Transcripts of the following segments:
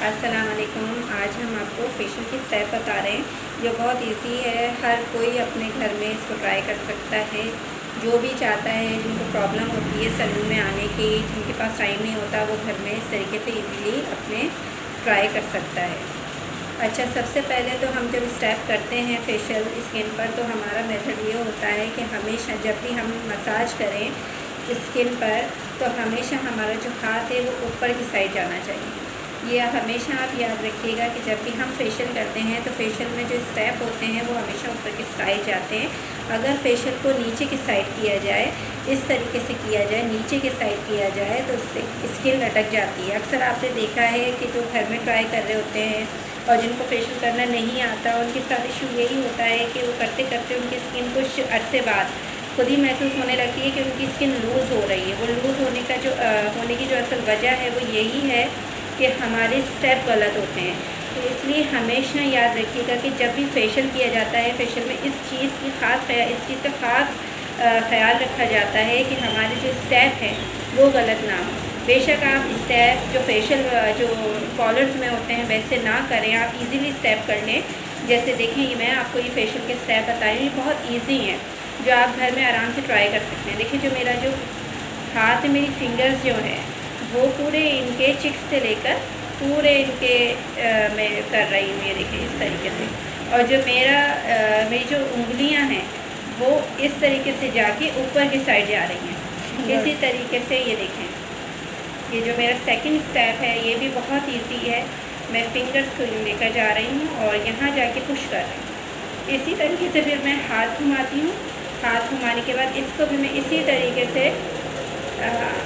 अस्सलाम वालेकुम। आज हम आपको फेशियल की स्टेप बता रहे हैं जो बहुत इजी है। हर कोई अपने घर में इसको ट्राई कर सकता है। जो भी चाहता है, जिनको प्रॉब्लम होती है सैलून में आने की, जिनके पास टाइम नहीं होता, वो घर में इस तरीके से इजीली अपने ट्राई कर सकता है। अच्छा, सबसे पहले तो हम जब स्टेप करते हैं फेशियल स्किन पर, तो हमारा मेथड ये होता है कि हमेशा जब भी हम मसाज करें स्किन पर, तो हमेशा हमारा जो हाथ है वो ऊपर की साइड जाना चाहिए। ये हमेशा आप याद रखिएगा कि जब भी हम फेशियल करते हैं तो फेशियल में जो स्टेप होते हैं वो हमेशा ऊपर की साइड जाते हैं। अगर फेशियल को नीचे की साइड किया जाए, इस तरीके से किया जाए, नीचे की साइड किया जाए, तो उससे स्किन लटक जाती है। अक्सर आपने देखा है कि जो घर में ट्राई कर रहे होते हैं और जिनको फेशियल करना नहीं आता, उनके साथ इशू यही होता है कि वो करते करते उनकी स्किन कुछ अरसे बाद खुद ही महसूस होने लगती है कि उनकी स्किन लूज़ हो रही है। वो लूज़ होने का होने की जो असल वजह है वो यही है कि हमारे स्टेप गलत होते हैं। तो इसलिए हमेशा याद रखिएगा कि जब भी फेशियल किया जाता है, फेशियल में इस चीज़ का ख़ास ख्याल रखा जाता है कि हमारे जो स्टेप हैं वो गलत ना हो। बेशक आप स्टेप जो फेशियल जो कॉलर्स में होते हैं वैसे ना करें, आप इजीली स्टेप कर लें। जैसे देखें, ये मैं आपको ये फेशियल के स्टेप बताई, ये बहुत ईजी हैं जो आप घर में आराम से ट्राई कर सकते हैं। देखिए, जो मेरा जो हाथ, मेरी फिंगर्स जो है वो पूरे इनके चिक्स से लेकर पूरे इनके मैं कर रही हूँ, ये देखिए इस तरीके से। और जो मेरी जो उंगलियां हैं वो इस तरीके से जाके ऊपर की साइड जा रही हैं। इसी तरीके से ये देखें, ये जो मेरा सेकंड स्टेप है ये भी बहुत इजी है। मैं फिंगर्स को लेकर जा रही हूँ और यहाँ जाके पुश कर रही हूँ। इसी तरीके से फिर मैं हाथ घुमाती हूँ। हाथ घुमाने के बाद इसको भी मैं इसी तरीके से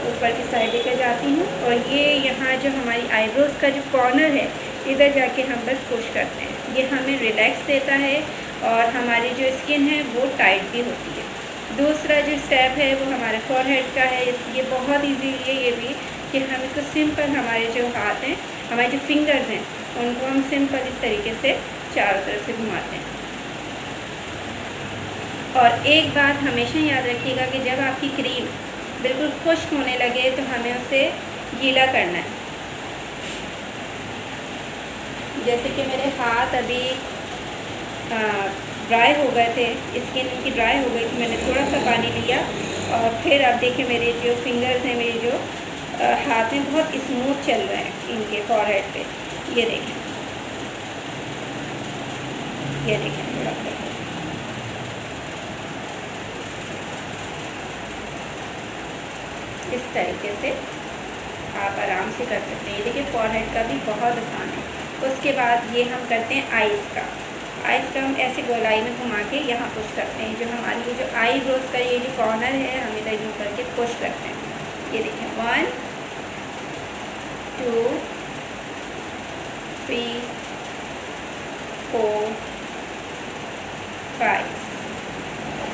ऊपर की साइड लेकर जाती हूँ। और ये यहाँ जो हमारी आईब्रोज़ का जो कॉर्नर है, इधर जाके हम बस पुश करते हैं। ये हमें रिलैक्स देता है और हमारी जो स्किन है वो टाइट भी होती है। दूसरा जो स्टेप है वो हमारे फॉरहेड का है। ये बहुत ईजी है ये भी, कि हम इसको सिंपल, हमारे जो हाथ हैं, हमारे जो फिंगर्स हैं, उनको हम सिंपल इस तरीके से चारों तरफ से घुमाते हैं। और एक बात हमेशा याद रखिएगा कि जब आपकी क्रीम बिल्कुल खुश्क होने लगे तो हमें उसे गीला करना है। जैसे कि मेरे हाथ अभी ड्राई हो गए थे, स्किन इनकी ड्राई हो गई थी, मैंने थोड़ा सा पानी लिया और फिर अब देखिए मेरे जो फिंगर्स हैं, मेरे जो हाथ में बहुत स्मूथ चल रहे हैं इनके फॉरहेड पे। ये देखें, ये देखें थोड़ा इस तरीके से आप आराम से कर सकते हैं। ये देखिए, फॉरहेड का भी बहुत आसान है। उसके बाद ये हम करते हैं आइज़ का। आइज़ का हम ऐसे गोलाई में घुमा के यहाँ पुश करते हैं। जो हमारी ये जो आईब्रोज़ का ये जो कॉर्नर है, हम इधर यूँ करके पुश करते हैं। ये देखें, 1 2 3 4 5।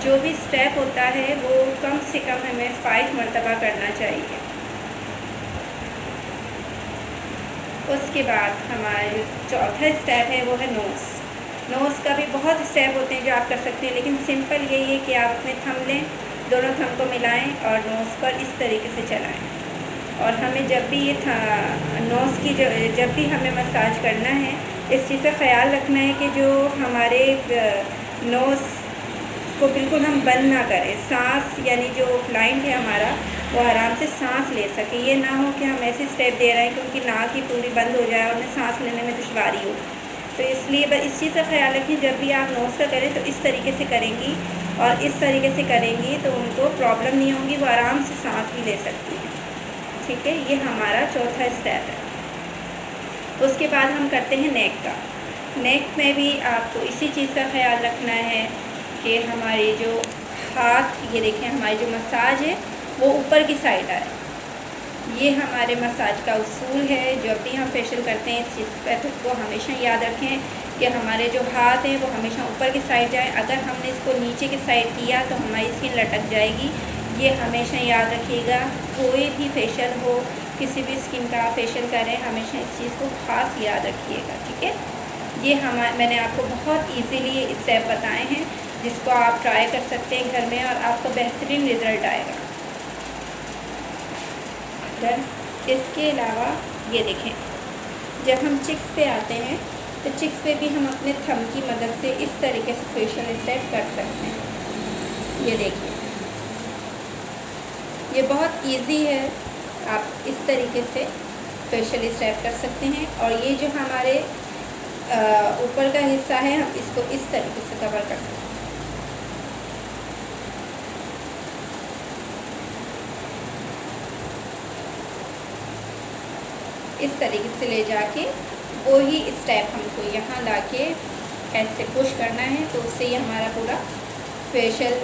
जो भी स्टेप होता है वो कम से कम हमें 5 मरतबा करना चाहिए। उसके बाद हमारा जो चौथा स्टेप है वो है नोज़। नोज़ का भी बहुत स्टेप होते हैं जो आप कर सकते हैं, लेकिन सिंपल यही है कि आप अपने थंब लें, दोनों थंब को मिलाएं और नोज़ पर इस तरीके से चलाएं। और हमें जब भी ये नोज़ की जब भी हमें मसाज करना है, इस चीज़ का ख्याल रखना है कि जो हमारे नोज़ को बिल्कुल हम बंद ना करें। सांस, यानी जो क्लाइंट है हमारा, वो आराम से सांस ले सके। ये ना हो कि हम ऐसे स्टेप दे रहे हैं कि उनकी नाक ही पूरी बंद हो जाए और उन्हें सांस लेने में दुश्वारी हो। तो इसलिए बस इस चीज़ का ख्याल रखें, जब भी आप नोज़ का करें तो इस तरीके से करेंगी और इस तरीके से करेंगी तो उनको प्रॉब्लम नहीं होगी, वो आराम से सांस भी ले सकती हैं। ठीक है, ये हमारा चौथा स्टेप है। उसके बाद हम करते हैं नेक का। नेक में भी आपको इसी चीज़ का ख्याल रखना है कि हमारे जो हाथ, ये देखें, हमारी जो मसाज है वो ऊपर की साइड आए। ये हमारे मसाज का उसूल है। जब भी हम फेशियल करते हैं, इस चीज़ को हमेशा याद रखें कि हमारे जो हाथ हैं वो हमेशा ऊपर की साइड जाएं। अगर हमने इसको नीचे की साइड किया तो हमारी स्किन लटक जाएगी। ये हमेशा याद रखिएगा। कोई भी फेशियल हो, किसी भी स्किन का फेशियल करें, हमेशा इस चीज़ को ख़ास याद रखिएगा। ठीक है, ये मैंने आपको बहुत ईजीली ये स्टेप बताए हैं जिसको आप ट्राई कर सकते हैं घर में और आपको बेहतरीन रिज़ल्ट आएगा। इसके अलावा ये देखें, जब हम चिक्स पे आते हैं तो चिक्स पे भी हम अपने थंब की मदद से इस तरीके से फेशियल स्टेप कर सकते हैं। ये देखिए, ये बहुत इजी है। आप इस तरीके से फेशियल स्टेप कर सकते हैं। और ये जो हमारे ऊपर का हिस्सा है, हम इसको इस तरीके से कवर कर सकते हैं। इस तरीके से ले जाके वही स्टेप हमको यहाँ लाके ऐसे पुश करना है, तो उससे ही हमारा पूरा फेशियल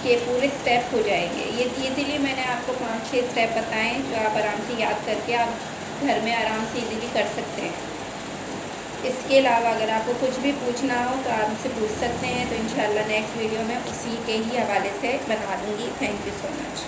के पूरे स्टेप हो जाएंगे। ये इजीली मैंने आपको 5-6 स्टेप बताएं जो आप आराम से याद करके आप घर में आराम से इजीली कर सकते हैं। इसके अलावा अगर आपको कुछ भी पूछना हो तो आप मुझसे पूछ सकते हैं। तो इंशाल्लाह नेक्स्ट वीडियो में उसी के ही हवाले से बना दूँगी। Thank you so much.